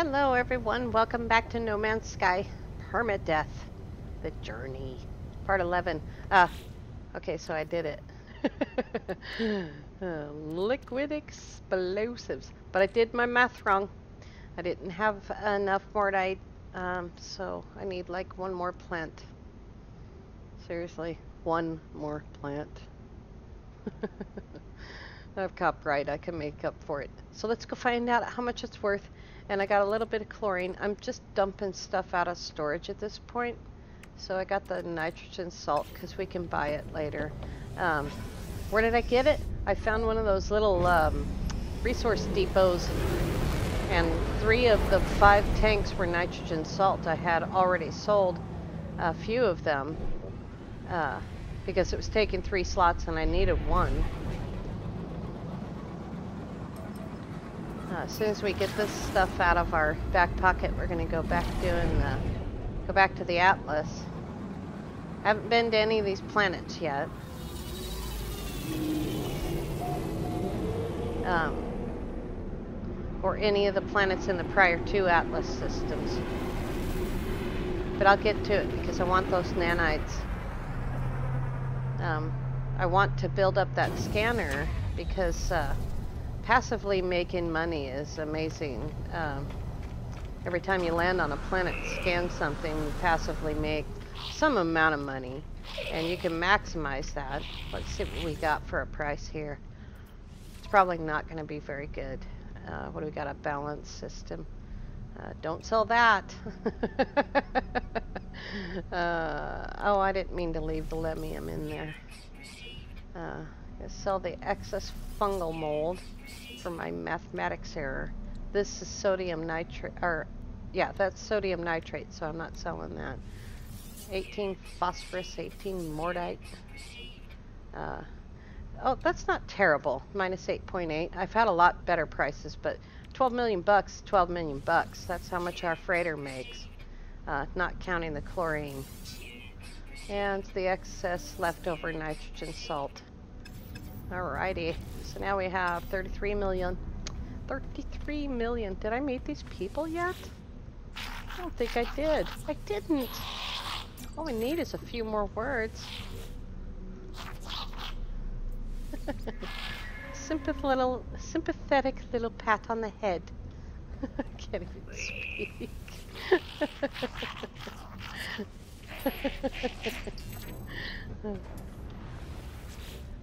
Hello everyone, welcome back to No Man's Sky Permadeath, the journey, part 11. Okay, so I did it. Liquid explosives, but I did my math wrong. I didn't have enough mortite, so I need like one more plant. Seriously, one more plant. I have copyright, I can make up for it. So let's go find out how much it's worth. And I got a little bit of chlorine. I'm just dumping stuff out of storage at this point. So I got the nitrogen salt because we can buy it later. Where did I get it? I found one of those little resource depots. And 3 of the 5 tanks were nitrogen salt. I had already sold a few of them because it was taking 3 slots and I needed 1. As soon as we get this stuff out of our back pocket, we're going to go back to the Atlas. Haven't been to any of these planets yet. Or any of the planets in the prior 2 Atlas systems. But I'll get to it because I want those nanites. I want to build up that scanner because passively making money is amazing. Every time you land on a planet, scan something, you passively make some amount of money, and you can maximize that. Let's see what we got for a price here. It's probably not going to be very good. What do we got? A balance system. Don't sell that. Oh, I didn't mean to leave the lemium in there. Sell the excess fungal mold for my mathematics error. This is sodium nitrate, or yeah, that's sodium nitrate, so I'm not selling that. 18 phosphorus, 18 mortite. Oh, that's not terrible. Minus 8.8. I've had a lot better prices, but 12 million bucks, 12 million bucks. That's how much our freighter makes, not counting the chlorine and the excess leftover nitrogen salt. Alrighty, so now we have 33 million. 33 million. Did I meet these people yet? I don't think I did. I didn't. All we need is a few more words. Sympathetic little pat on the head. I can't even speak.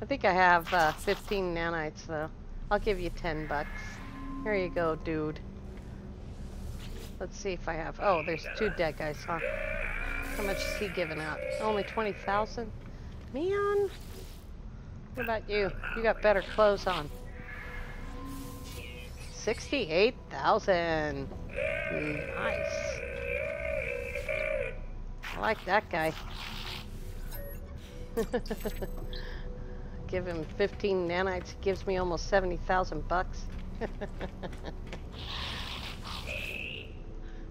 I think I have 15 nanites though. I'll give you 10 bucks. Here you go, dude. Let's see if I have. Oh, there's 2 dead guys, huh? How much is he giving out? Only 20,000? Man! What about you? You got better clothes on. 68,000. Nice. I like that guy. Give him 15 nanites, he gives me almost 70,000 bucks.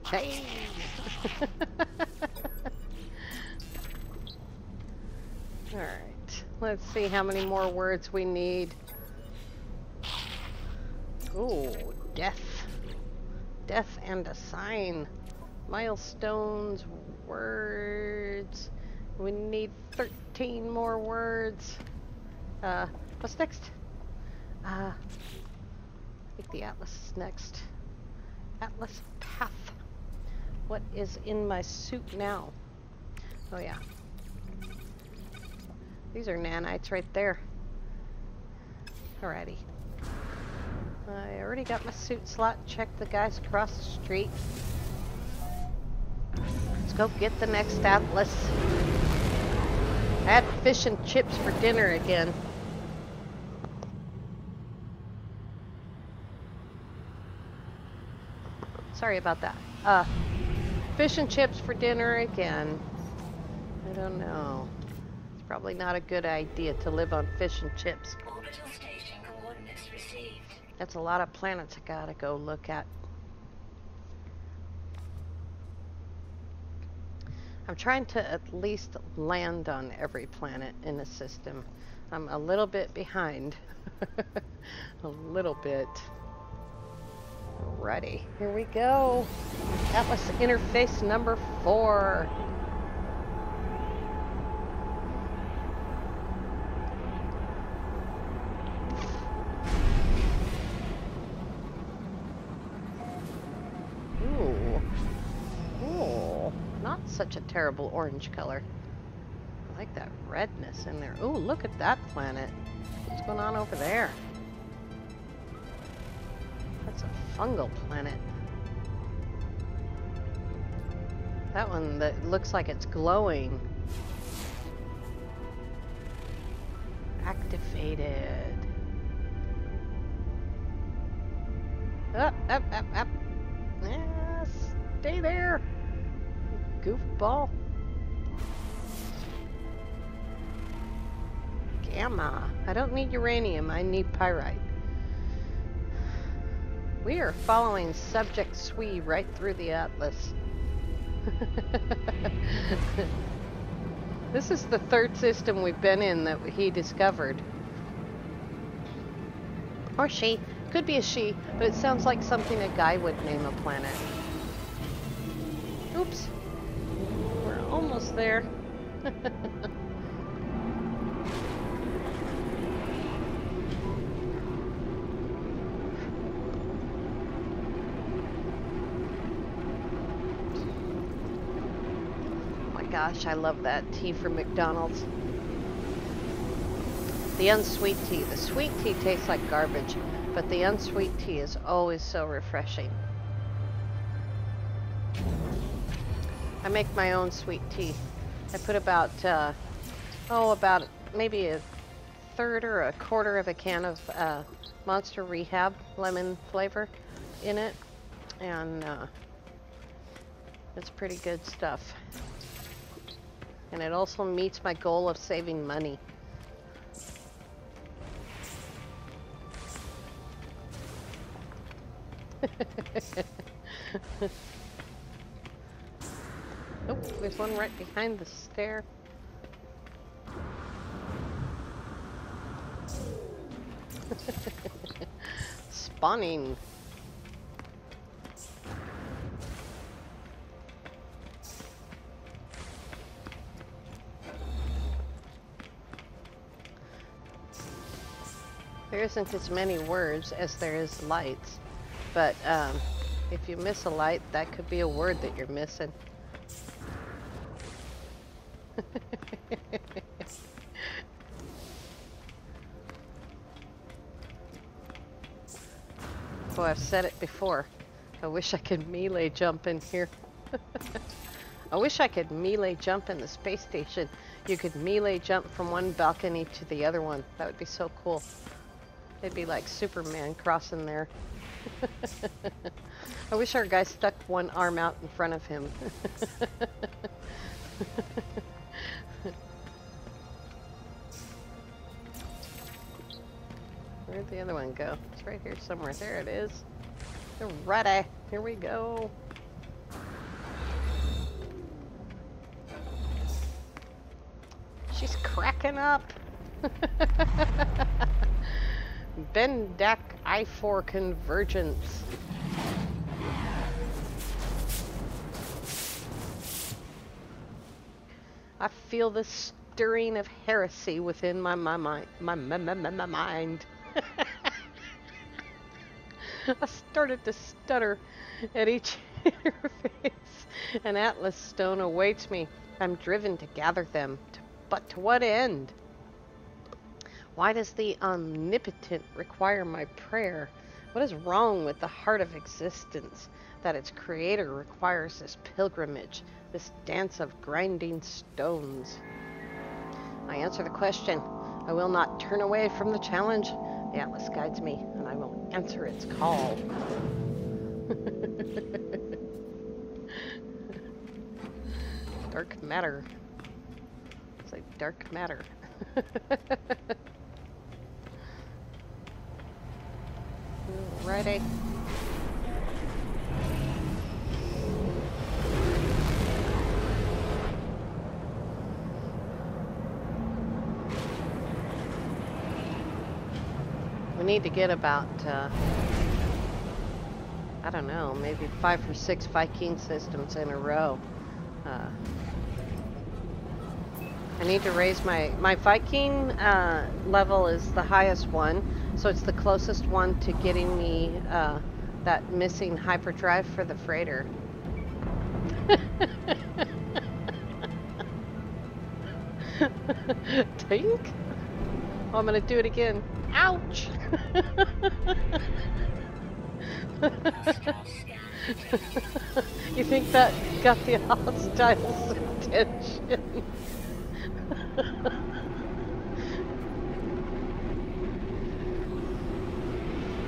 Hey. Alright, let's see how many more words we need. Ooh, death. Death and a sign. Milestones, words. We need 13 more words. What's next? I think the Atlas is next. Atlas path. What is in my suit now? Oh yeah. These are nanites right there. Alrighty. I already got my suit slot. Check the guys across the street. Let's go get the next Atlas. I had fish and chips for dinner again. Sorry about that. Fish and chips for dinner again. I don't know. It's probably not a good idea to live on fish and chips. Orbital station coordinates received. That's a lot of planets I gotta go look at. I'm trying to at least land on every planet in the system. I'm a little bit behind. A little bit. Alrighty, here we go. Atlas interface number 4. Ooh, not such a terrible orange color. I like that redness in there. Ooh, look at that planet. What's going on over there? That's a fungal planet. That one that looks like it's glowing. Activated. Up, up, up, up. Yeah, stay there, goofball. Gamma. I don't need uranium, I need pyrite. We are following Subject Sui right through the Atlas. This is the 3rd system we've been in that he discovered. Or she. Could be a she, but it sounds like something a guy would name a planet. Oops. We're almost there. Gosh, I love that tea from McDonald's. The unsweet tea. The sweet tea tastes like garbage, but the unsweet tea is always so refreshing. I make my own sweet tea. I put about maybe a 1/3 or a 1/4 of a can of Monster Rehab lemon flavor in it, and it's pretty good stuff. And it also meets my goal of saving money. Oh, there's one right behind the stair. Spawning. There isn't as many words as there is lights, but if you miss a light, that could be a word that you're missing. Oh, I've said it before. I wish I could melee jump in here. I wish I could melee jump in the space station. You could melee jump from one balcony to the other one. That would be so cool. It'd be like Superman crossing there. I wish our guy stuck one arm out in front of him. Where'd the other one go? It's right here somewhere. There it is. Ready. Here we go. She's cracking up. Bendak I-4 convergence. I feel the stirring of heresy within my mind. I started to stutter at each interface. An Atlas stone awaits me. I'm driven to gather them. But to what end? Why does the omnipotent require my prayer? What is wrong with the heart of existence that its creator requires this pilgrimage, this dance of grinding stones? I answer the question. I will not turn away from the challenge. The Atlas guides me, and I will answer its call. Dark matter. It's like dark matter. Ready. We need to get about I don't know, maybe 5 or 6 Viking systems in a row. I need to raise my Viking level is the highest one, so it's the closest one to getting me that missing hyperdrive for the freighter. Tink? Oh, I'm gonna do it again. Ouch! You think that got the hostiles' attention?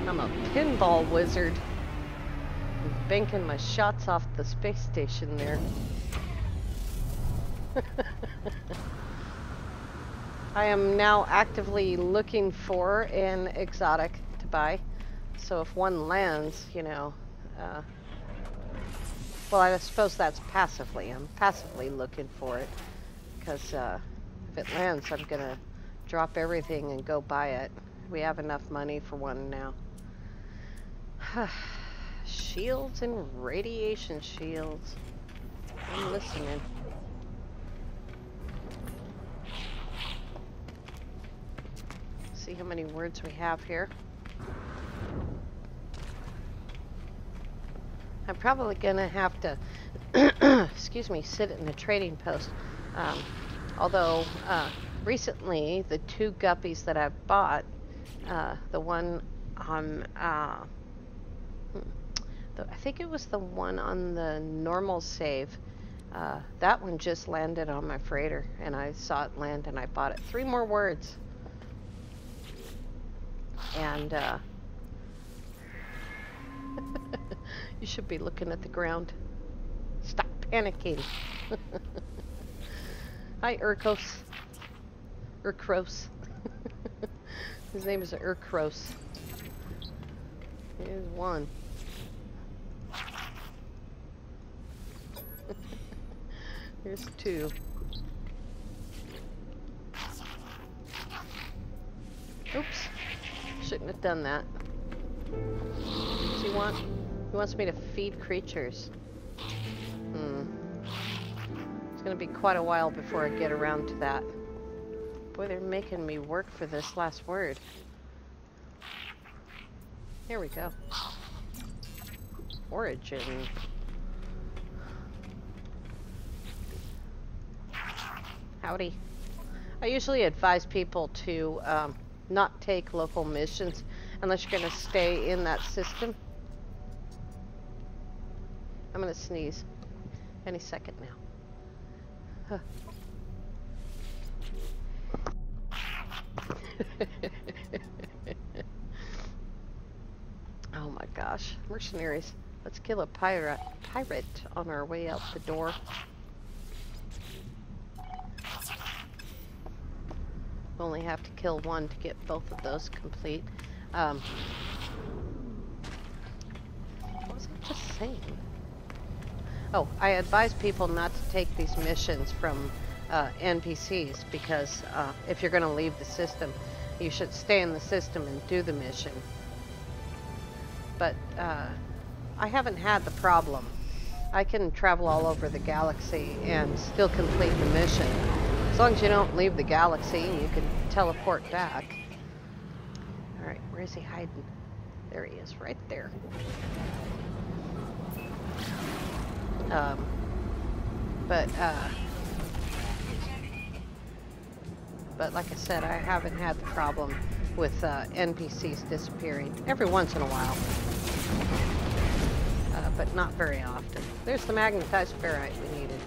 I'm a pinball wizard. I'm banking my shots off the space station there. I am now actively looking for an exotic to buy. So if one lands, you know, well, I suppose that's passively. I'm passively looking for it. Because if it lands, I'm going to drop everything and go buy it. We have enough money for one now. Shields and radiation shields. I'm listening. See how many words we have here. I'm probably gonna have to, excuse me, sit in the trading post. Although recently the 2 guppies that I've bought, the one on, I think it was the one on the normal save. That one just landed on my freighter, and I saw it land, and I bought it. 3 more words. And you should be looking at the ground. Stop panicking. Hi, Urkos. Urkros. His name is Urkros. Here's one. Here's 2. Oops. Shouldn't have done that. What's he want? He wants me to feed creatures. It's gonna be quite a while before I get around to that. Boy, they're making me work for this last word. Here we go. Origin. Howdy. I usually advise people to not take local missions unless you're going to stay in that system. I'm going to sneeze any second now. Oh my gosh. Mercenaries. Let's kill a pirate on our way out the door. We only have to kill one to get both of those complete. What was I just saying? Oh, I advise people not to take these missions from NPCs because if you're going to leave the system, you should stay in the system and do the mission. But I haven't had the problem. I can travel all over the galaxy and still complete the mission. As long as you don't leave the galaxy, you can teleport back. Alright, where is he hiding? There he is, right there. But like I said, I haven't had the problem with NPCs disappearing. Every once in a while. But not very often. There's the magnetized ferrite we needed.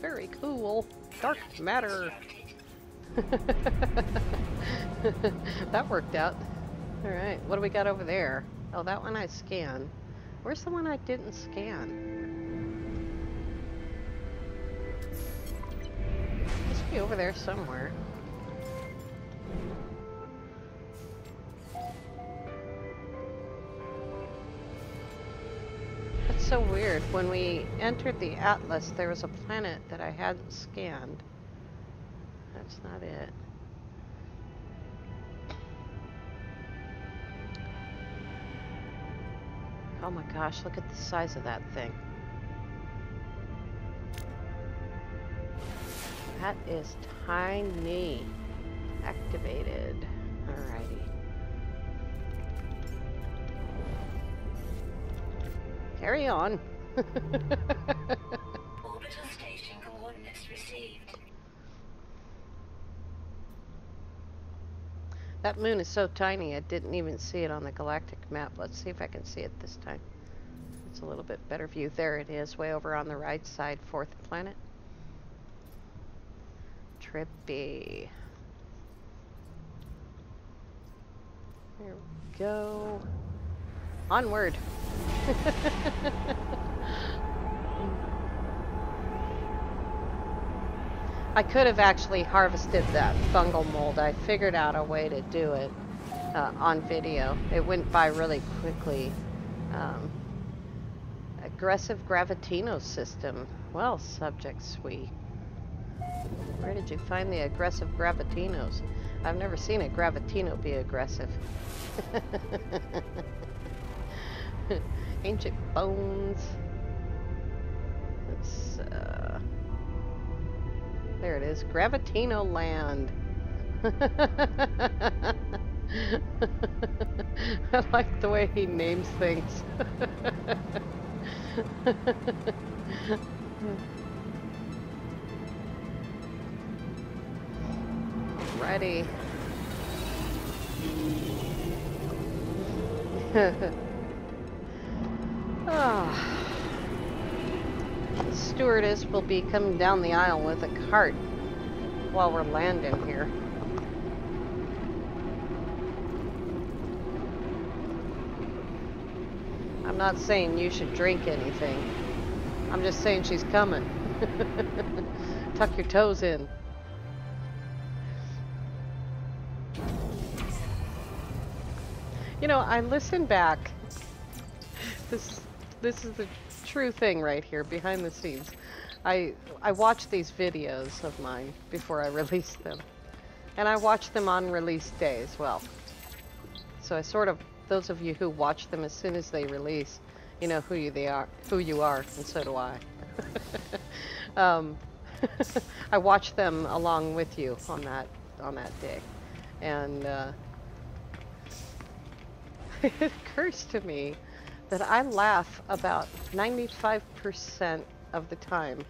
Very cool. Dark matter. That worked out. Alright, what do we got over there? Oh, that one I scanned. Where's the one I didn't scan? Must be over there somewhere. That's so weird. When we entered the Atlas, there was a planet that I hadn't scanned. That's not it. Oh my gosh, look at the size of that thing. That is tiny. Activated. Alrighty. Carry on. Orbital station coordinates received. That moon is so tiny I didn't even see it on the galactic map. Let's see if I can see it this time. It's a little bit better view. There it is, way over on the right side, fourth planet. Trippy. There we go. Onward. I could have actually harvested that fungal mold. I figured out a way to do it on video. It went by really quickly. Aggressive gravitino system. Well, subject sweet. Where did you find the aggressive gravitinos? I've never seen a gravitino be aggressive. Ancient bones. Let's, there it is. Gravitino land. I like the way he names things. Ready. The stewardess will be coming down the aisle with a cart while we're landing here. I'm not saying you should drink anything. I'm just saying she's coming. Tuck your toes in. You know, I listen back. This is the true thing right here, behind the scenes. I watch these videos of mine before I release them. And I watch them on release day as well. So I sort of, those of you who watch them as soon as they release, you know who you are, and so do I. I watch them along with you on that day. And it occurs to me that I laugh about 95% of the time.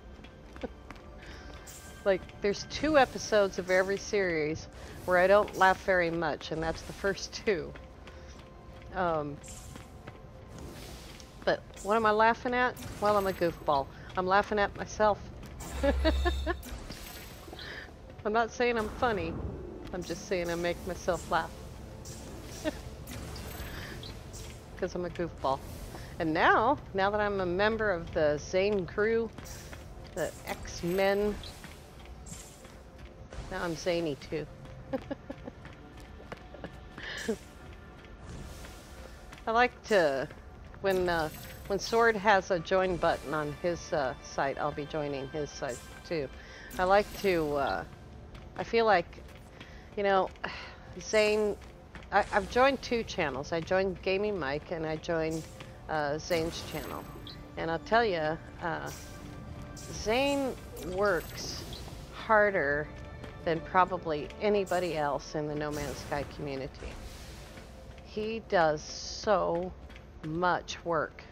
Like, there's 2 episodes of every series where I don't laugh very much, and that's the first 2. But what am I laughing at? Well, I'm a goofball. I'm laughing at myself. I'm not saying I'm funny. I'm just saying I make myself laugh. Because I'm a goofball. And now that I'm a member of the Zane crew, the X-Men, now I'm zany too. I like to, when Sword has a join button on his site, I'll be joining his site too. I like to, I feel like, you know, Zane, I've joined 2 channels. I joined Gaming Mike and I joined Zane's channel. And I'll tell you, Zane works harder than probably anybody else in the No Man's Sky community. He does so much work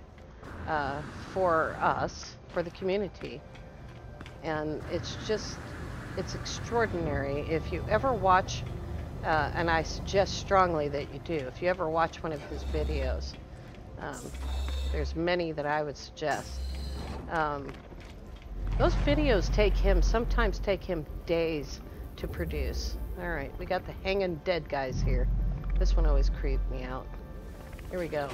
for us, for the community. And it's just, it's extraordinary. If you ever watch, and I suggest strongly that you do, if you ever watch one of his videos, there's many that I would suggest. Those videos sometimes take him days to produce. Alright, we got the hanging dead guys here. This one always creeped me out. Here we go.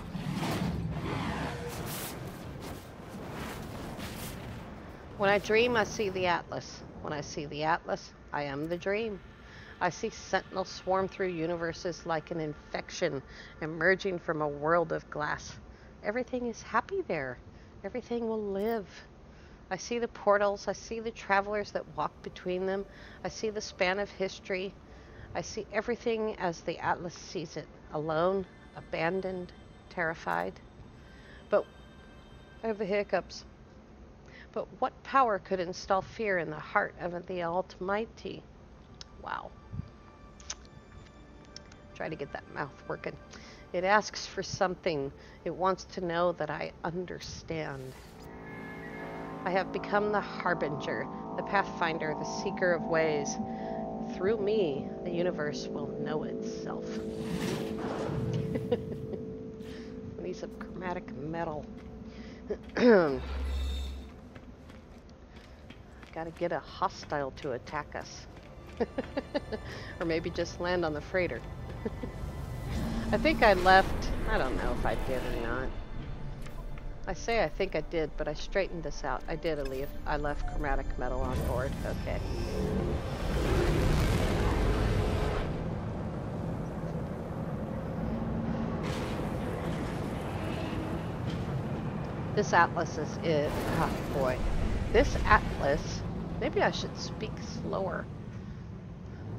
When I dream, I see the Atlas. When I see the Atlas, I am the dream. I see sentinels swarm through universes like an infection emerging from a world of glass. Everything is happy there. Everything will live. I see the portals. I see the travelers that walk between them. I see the span of history. I see everything as the Atlas sees it. Alone, abandoned, terrified. But I have the hiccups. But what power could install fear in the heart of the Almighty? Wow. Try to get that mouth working. It asks for something. It wants to know that I understand. I have become the harbinger, the pathfinder, the seeker of ways. Through me, the universe will know itself. We need some chromatic metal. Gotta get a hostile to attack us. Or maybe just land on the freighter. I think I left, I don't know if I did or not. I say I think I did, but I straightened this out. I did leave. I left chromatic metal on board. Okay. This atlas is it. Oh boy. This atlas, maybe I should speak slower.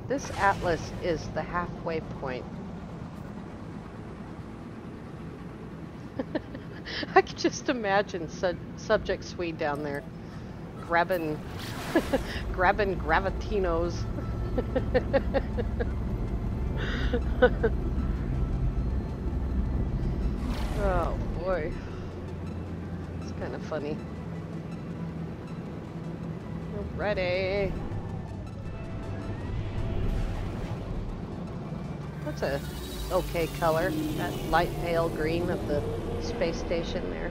This atlas is the halfway point. I can just imagine Subject Swede down there grabbing gravitinos. Oh boy. It's kind of funny. Ready. That's a okay color. That light pale green of the space station there.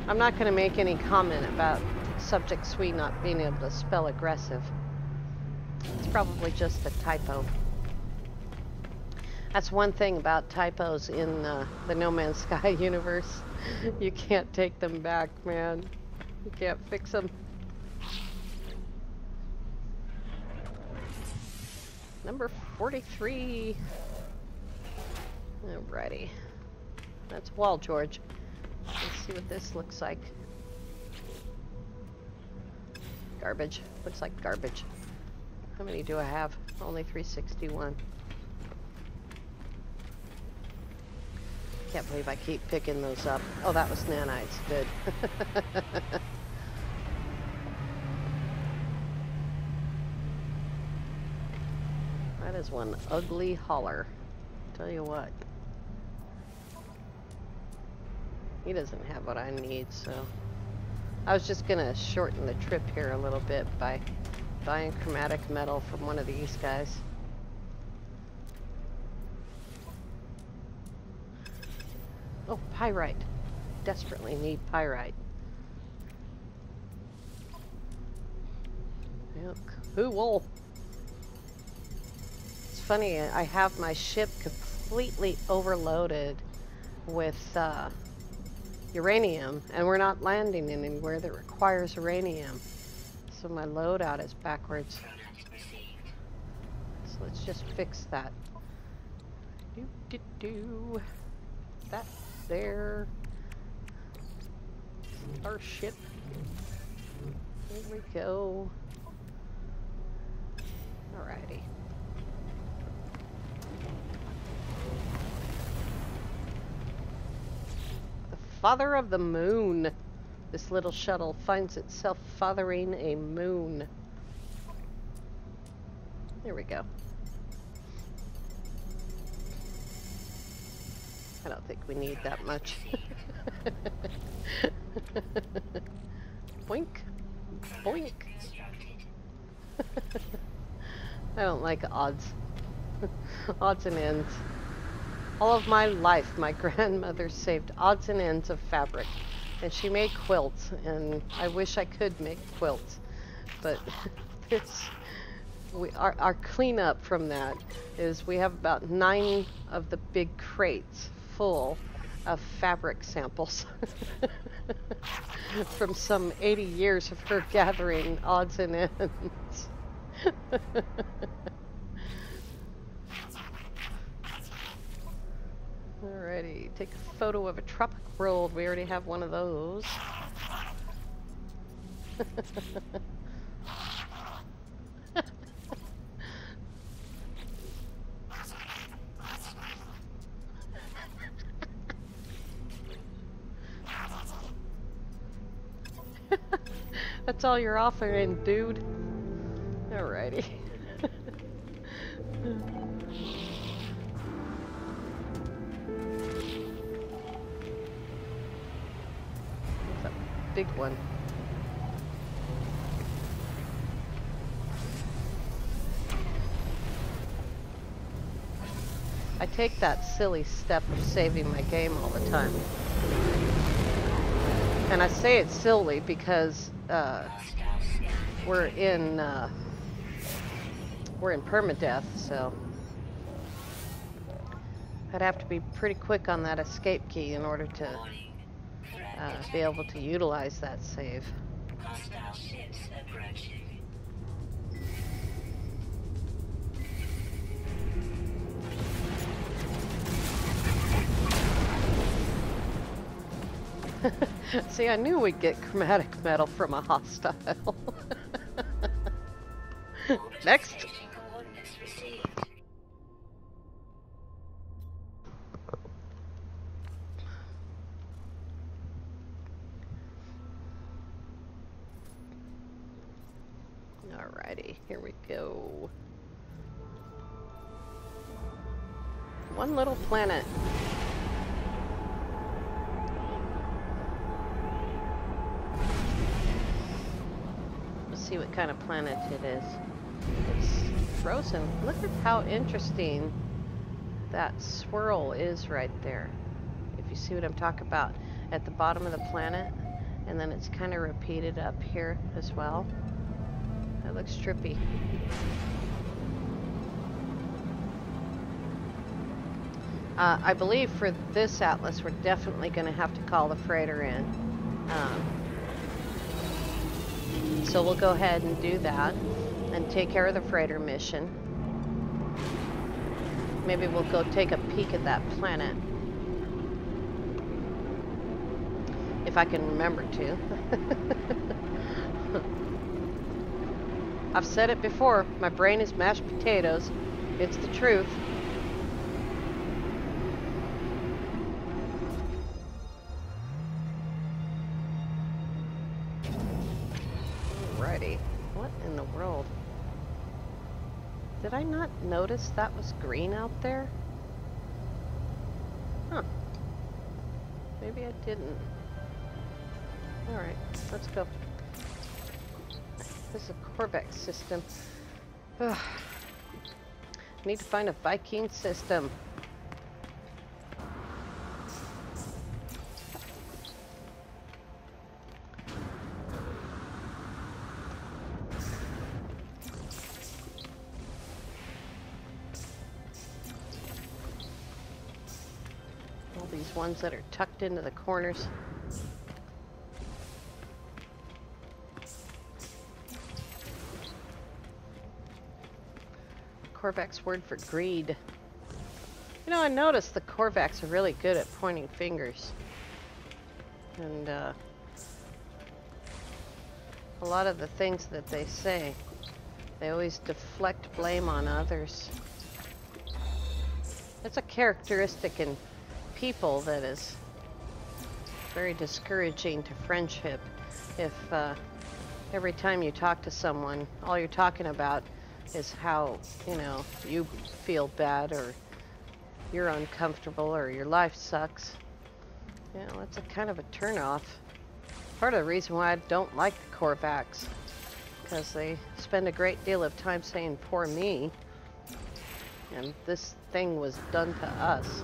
I'm not going to make any comment about Subject Swede not being able to spell aggressive. It's probably just a typo. That's one thing about typos in the No Man's Sky universe. You can't take them back, man. You can't fix them. Number 43. Alrighty. That's Wall George. Let's see what this looks like. Garbage. Looks like garbage. How many do I have? Only 361. Can't believe I keep picking those up. Oh, that was nanites. Good. That is one ugly hauler. Tell you what. He doesn't have what I need, so... I was just gonna shorten the trip here a little bit by buying chromatic metal from one of these guys. Oh, pyrite. Desperately need pyrite. Yep. Cool. It's funny, I have my ship completely overloaded with uranium, and we're not landing anywhere that requires uranium. So my loadout is backwards. So let's just fix that. That there. Our ship. There we go. Alrighty. The father of the moon. This little shuttle finds itself fathering a moon. There we go. I don't think we need that much. Boink. Boink. I don't like odds. Odds and ends. All of my life, my grandmother saved odds and ends of fabric. And she made quilts, and I wish I could make quilts. But our cleanup from that is we have about 9 of the big crates full of fabric samples from some 80 years of her gathering odds and ends. Alrighty, take a photo of a tropic world. We already have one of those. That's all you're offering, dude. Alrighty. It's a big one. I take that silly step of saving my game all the time. And I say it's silly because we're in permadeath, so I'd have to be pretty quick on that escape key in order to be able to utilize that save. Hostile ships approaching. See, I knew we'd get chromatic metal from a hostile. Next. Station coordinates received. Alrighty, here we go. One little planet. Let's see what kind of planet it is. It's frozen. Look at how interesting that swirl is right there. If you see what I'm talking about at the bottom of the planet, and then it's kind of repeated up here as well. That looks trippy. I believe for this atlas, we're definitely going to have to call the freighter in. So we'll go ahead and do that and take care of the freighter mission. Maybe we'll go take a peek at that planet. If I can remember to. I've said it before, my brain is mashed potatoes. It's the truth. Alrighty. What in the world? Did I not notice that was green out there? Huh. Maybe I didn't. Alright, let's go. This is a Corvex system. Ugh. Need to find a Viking system. All these ones that are tucked into the corners. Corvex word for greed. You know, I noticed the Corvex are really good at pointing fingers. And a lot of the things that they say, they always deflect blame on others. It's a characteristic in people that is very discouraging to friendship. If every time you talk to someone, all you're talking about is how, you know, you feel bad or you're uncomfortable or your life sucks. You know, it's a kind of a turnoff. Part of the reason why I don't like the Corvax, because they spend a great deal of time saying poor me, and this thing was done to us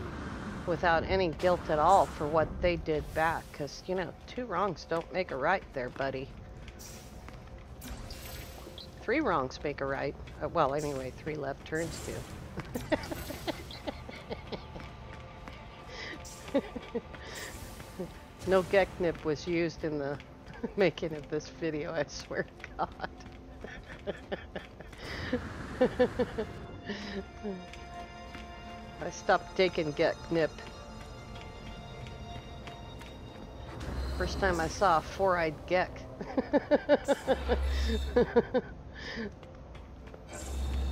without any guilt at all for what they did back, because, you know, 2 wrongs don't make a right there, buddy. 3 wrongs make a right. Well, anyway, 3 left turns do. No Geknip was used in the making of this video, I swear to God. I stopped taking Geknip. First time I saw a 4-eyed Gek.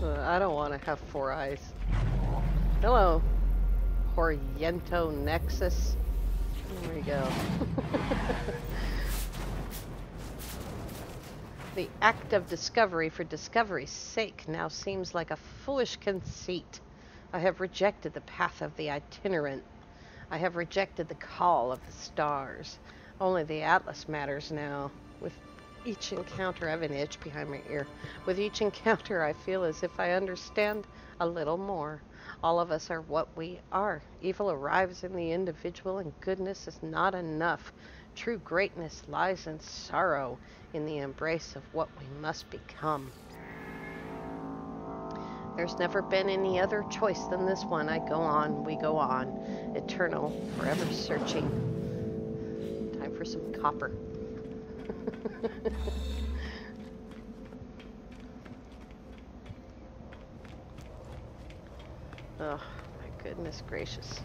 I don't want to have 4 eyes. Hello, Horiento Nexus. There we go. The act of discovery for discovery's sake now seems like a foolish conceit. I have rejected the path of the itinerant. I have rejected the call of the stars. Only the atlas matters now. With each encounter, I have an itch behind my ear. With each encounter, I feel as if I understand a little more. All of us are what we are. Evil arrives in the individual, and goodness is not enough. True greatness lies in sorrow, in the embrace of what we must become. There's never been any other choice than this one. I go on, we go on, eternal, forever searching. Time for some copper. Oh, my goodness gracious.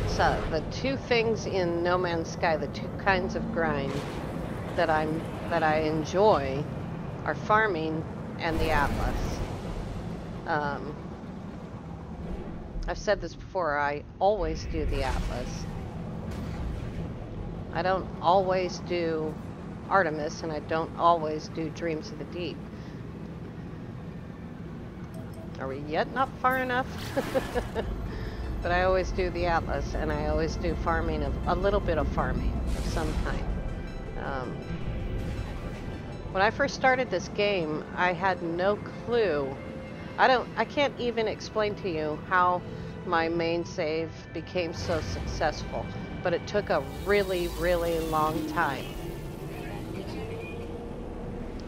So, the two things in No Man's Sky, the two kinds of grind that I enjoy are farming and the Atlas. I've said this before, I always do the Atlas. I don't always do Artemis, and I don't always do Dreams of the Deep. Are we yet not far enough? But I always do the Atlas, and I always do farming, of a little bit of farming of some kind. When I first started this game, I had no clue. I can't even explain to you how my main save became so successful, but it took a really, really long time.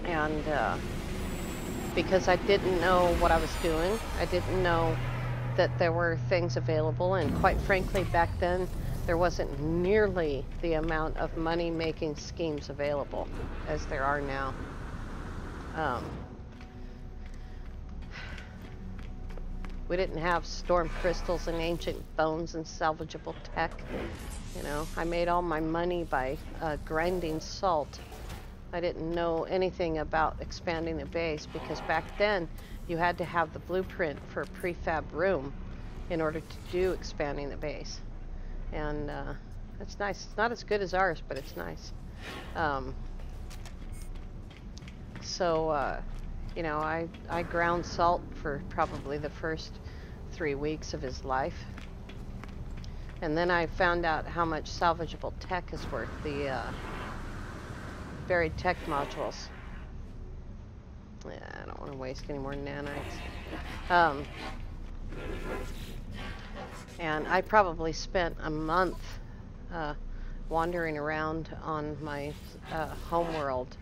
And because I didn't know what I was doing, I didn't know that there were things available, and quite frankly, back then, there wasn't nearly the amount of money-making schemes available as there are now. We didn't have storm crystals and ancient bones and salvageable tech. You know, I made all my money by grinding salt. I didn't know anything about expanding the base, because back then you had to have the blueprint for a prefab room in order to do expanding the base. And it's nice. It's not as good as ours, but it's nice. You know, I ground salt for probably the first 3 weeks of his life. And then I found out how much salvageable tech is worth, the buried tech modules. Yeah, I don't want to waste any more nanites. And I probably spent a month wandering around on my homeworld,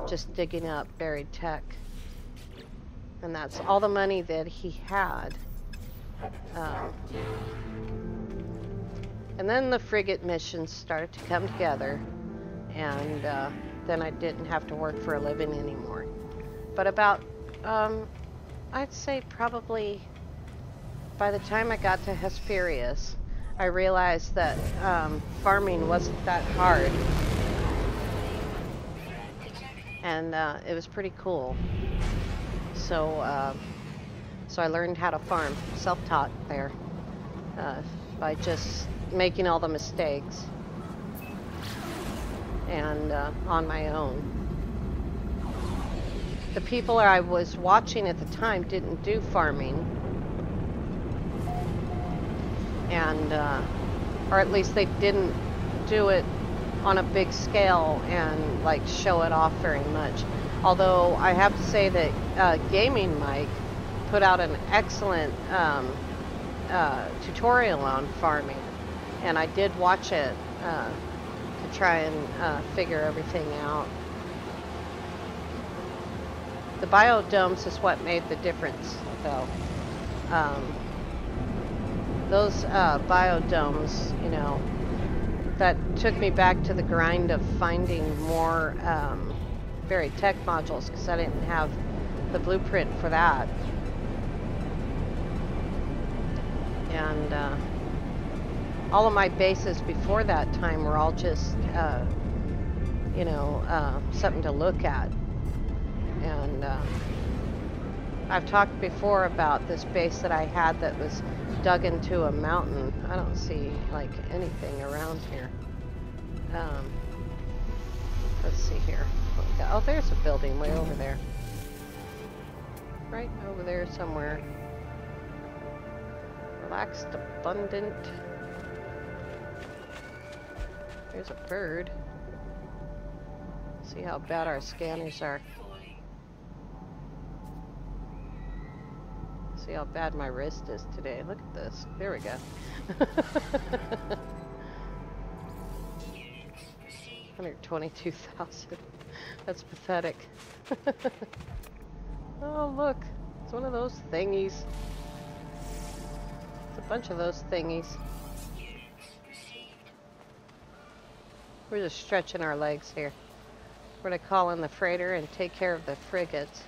just digging up buried tech. And that's all the money that he had. And then the frigate missions started to come together, and then I didn't have to work for a living anymore. But about, I'd say probably by the time I got to Hesperius, I realized that farming wasn't that hard. And it was pretty cool. So, so I learned how to farm, self-taught there, by just making all the mistakes, and on my own. The people I was watching at the time didn't do farming, and or at least they didn't do it on a big scale and like show it off very much. Although I have to say that Gaming Mike put out an excellent tutorial on farming, and I did watch it to try and figure everything out. The biodomes is what made the difference, though. Those biodomes, you know, that took me back to the grind of finding more buried tech modules, because I didn't have the blueprint for that. And all of my bases before that time were all just, you know, something to look at. And I've talked before about this base that I had that was dug into a mountain. I don't see like anything around here. Let's see here. What we got? Oh, there's a building way over there. Right over there somewhere. Relaxed, abundant. There's a bird. See how bad our scanners are. See how bad my wrist is today. Look at this. There we go. 122,000. That's pathetic. Oh, look. It's one of those thingies. It's a bunch of those thingies. We're just stretching our legs here. We're going to call in the freighter and take care of the frigates.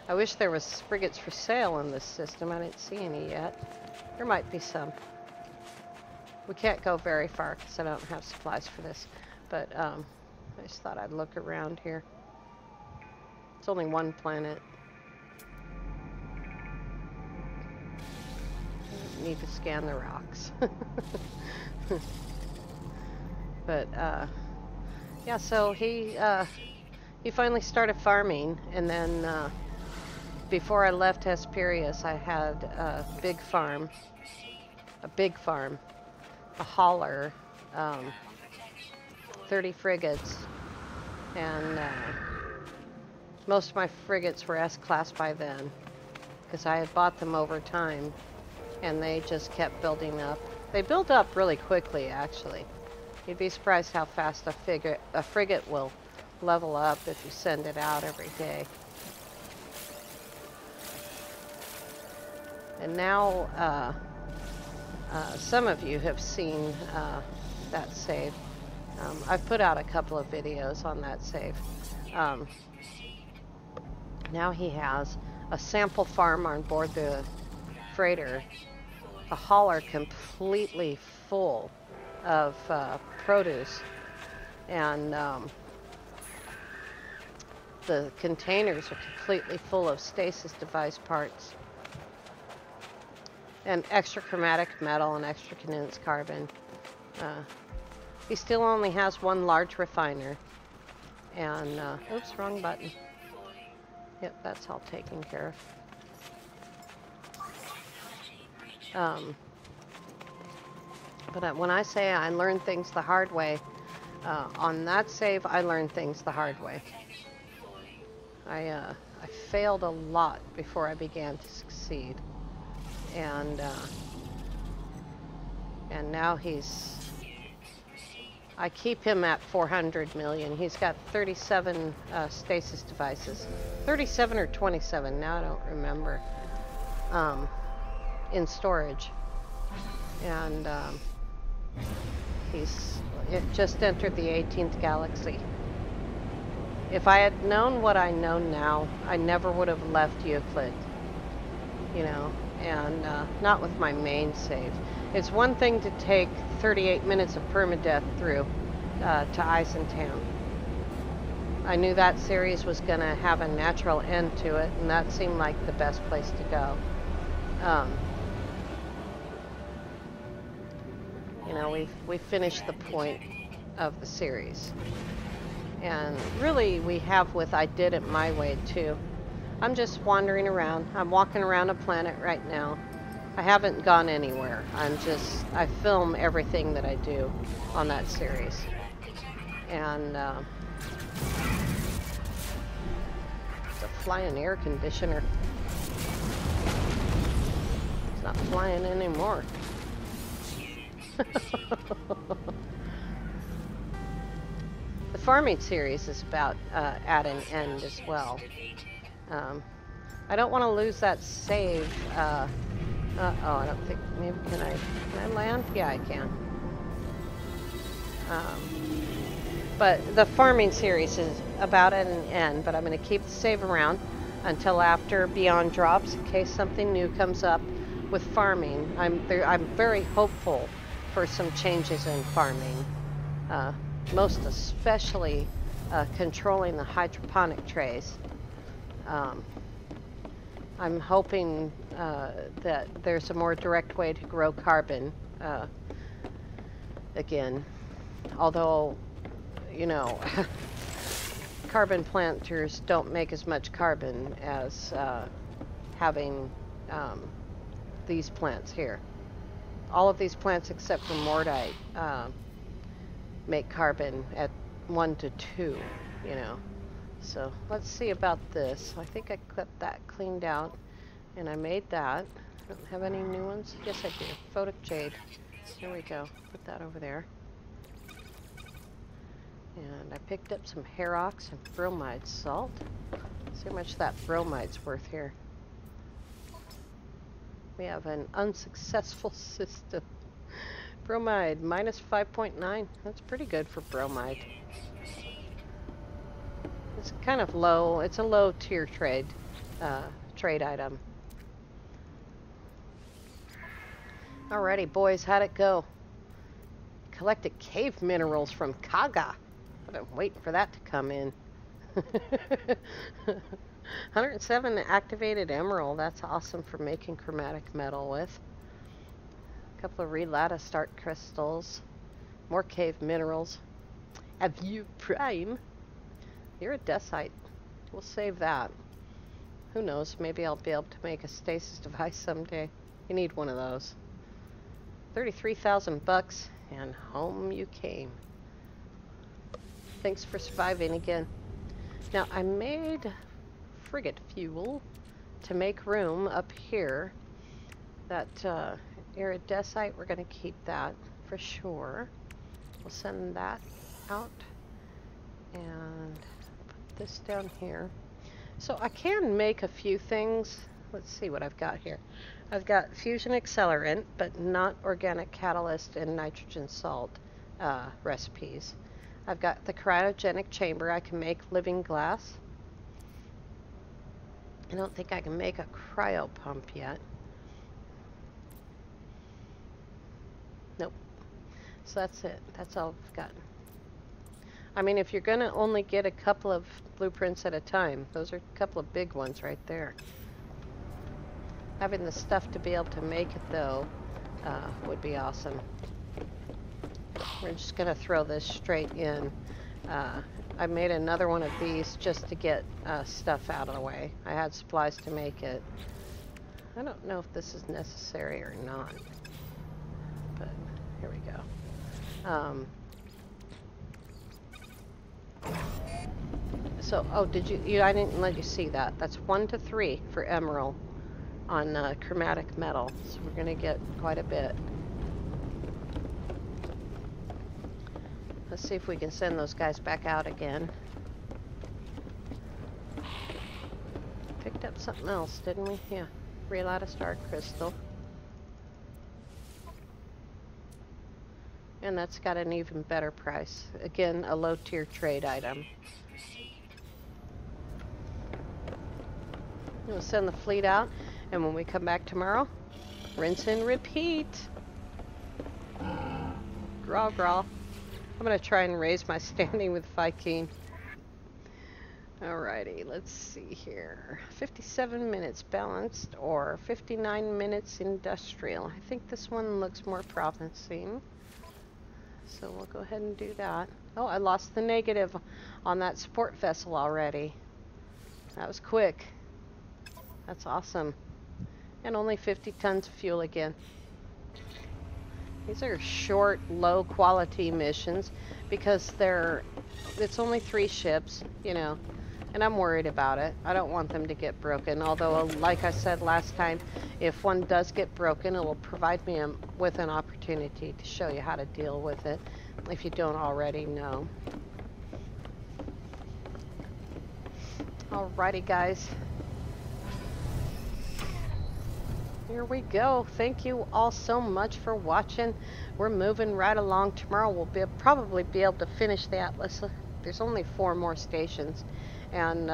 I wish there was frigates for sale in this system. I didn't see any yet. There might be some. We can't go very far because I don't have supplies for this. But I just thought I'd look around here. It's only one planet. Need to scan the rocks. But yeah, so he finally started farming, and then before I left Hesperius, I had a big farm, a hauler, 30 frigates, and most of my frigates were S-class by then, because I had bought them over time, and they just kept building up. They build up really quickly, actually. You'd be surprised how fast a frigate will level up if you send it out every day. And now, some of you have seen that save. I've put out a couple of videos on that save. Now he has a sample farm on board the freighter, a hauler completely full of produce, and the containers are completely full of stasis device parts, and extra chromatic metal and extra condensed carbon. He still only has one large refiner, and oops, wrong button. Yep, that's all taken care of. But when I say I learned things the hard way, on that save, I learned things the hard way. I failed a lot before I began to succeed, and now I keep him at 400 million. He's got 37 stasis devices, 37 or 27. Now I don't remember. In storage, and it just entered the 18th galaxy. If I had known what I know now, I never would have left Euclid, you know, and not with my main save. It's one thing to take 38 minutes of permadeath through to Eisentown. I knew that series was going to have a natural end to it, and that seemed like the best place to go. You know, we've finished the point of the series. And really, we have with I Did It My Way, too. I'm just wandering around. I'm walking around a planet right now. I haven't gone anywhere. I film everything that I do on that series. And it's a flying air conditioner. It's not flying anymore. The farming series is about at an end as well. I don't want to lose that save. Oh, I don't think, maybe can I land? Yeah, I can. But the farming series is about at an end, but I'm going to keep the save around until after Beyond drops in case something new comes up with farming. I'm very hopeful for some changes in farming, most especially controlling the hydroponic trays. I'm hoping that there's a more direct way to grow carbon again. Although, you know, carbon planters don't make as much carbon as having these plants here. All of these plants except for mordite make carbon at 1 to 2, you know. So let's see about this. I think I got that cleaned out, and I made that. I don't have any new ones. Yes, I do. Photic jade. There we go. Put that over there. And I picked up some Herox and bromide salt. See how much that bromide's worth here. We have an unsuccessful system. Bromide, minus 5.9. That's pretty good for bromide. It's kind of low. It's a low tier trade item. Alrighty, boys, how'd it go? Collected cave minerals from Kaga. I've been waiting for that to come in. 107 activated emerald. That's awesome for making chromatic metal with. A couple of relata start crystals. More cave minerals. A view prime. You're a decite. We'll save that. Who knows? Maybe I'll be able to make a stasis device someday. You need one of those. 33,000 bucks, and home you came. Thanks for surviving again. Now, I made frigate fuel to make room up here. That iridescite, we're going to keep that for sure. We'll send that out and put this down here. So I can make a few things. Let's see what I've got here. I've got fusion accelerant, but not organic catalyst and nitrogen salt recipes. I've got the cryogenic chamber. I can make living glass. I don't think I can make a cryo pump yet. Nope. So that's it. That's all I've got. I mean, if you're going to only get a couple of blueprints at a time, those are a couple of big ones right there. Having the stuff to be able to make it, though, would be awesome. We're just going to throw this straight in. I made another one of these just to get stuff out of the way. I had supplies to make it. I don't know if this is necessary or not, but here we go. So, oh, did you, I didn't let you see that. That's 1 to 3 for emerald on chromatic metal. So we're going to get quite a bit. Let's see if we can send those guys back out again. Picked up something else, didn't we? Yeah. Relata star crystal. And that's got an even better price. Again, a low tier trade item. We'll send the fleet out, and when we come back tomorrow, rinse and repeat. Graw, graw. I'm going to try and raise my standing with Viking. Alrighty, let's see here. 57 minutes balanced or 59 minutes industrial. I think this one looks more promising. So we'll go ahead and do that. Oh, I lost the negative on that support vessel already. That was quick. That's awesome. And only 50 tons of fuel again. These are short, low quality missions because it's only 3 ships, you know, and I'm worried about it. I don't want them to get broken, although like I said last time, if one does get broken, it will provide me with an opportunity to show you how to deal with it if you don't already know. Alrighty, guys. Here we go. Thank you all so much for watching. We're moving right along. Tomorrow we'll probably be able to finish the Atlas. There's only 4 more stations. And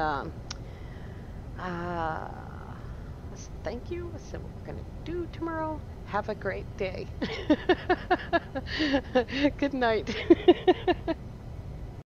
thank you. So what we're going to do tomorrow. Have a great day. Good night.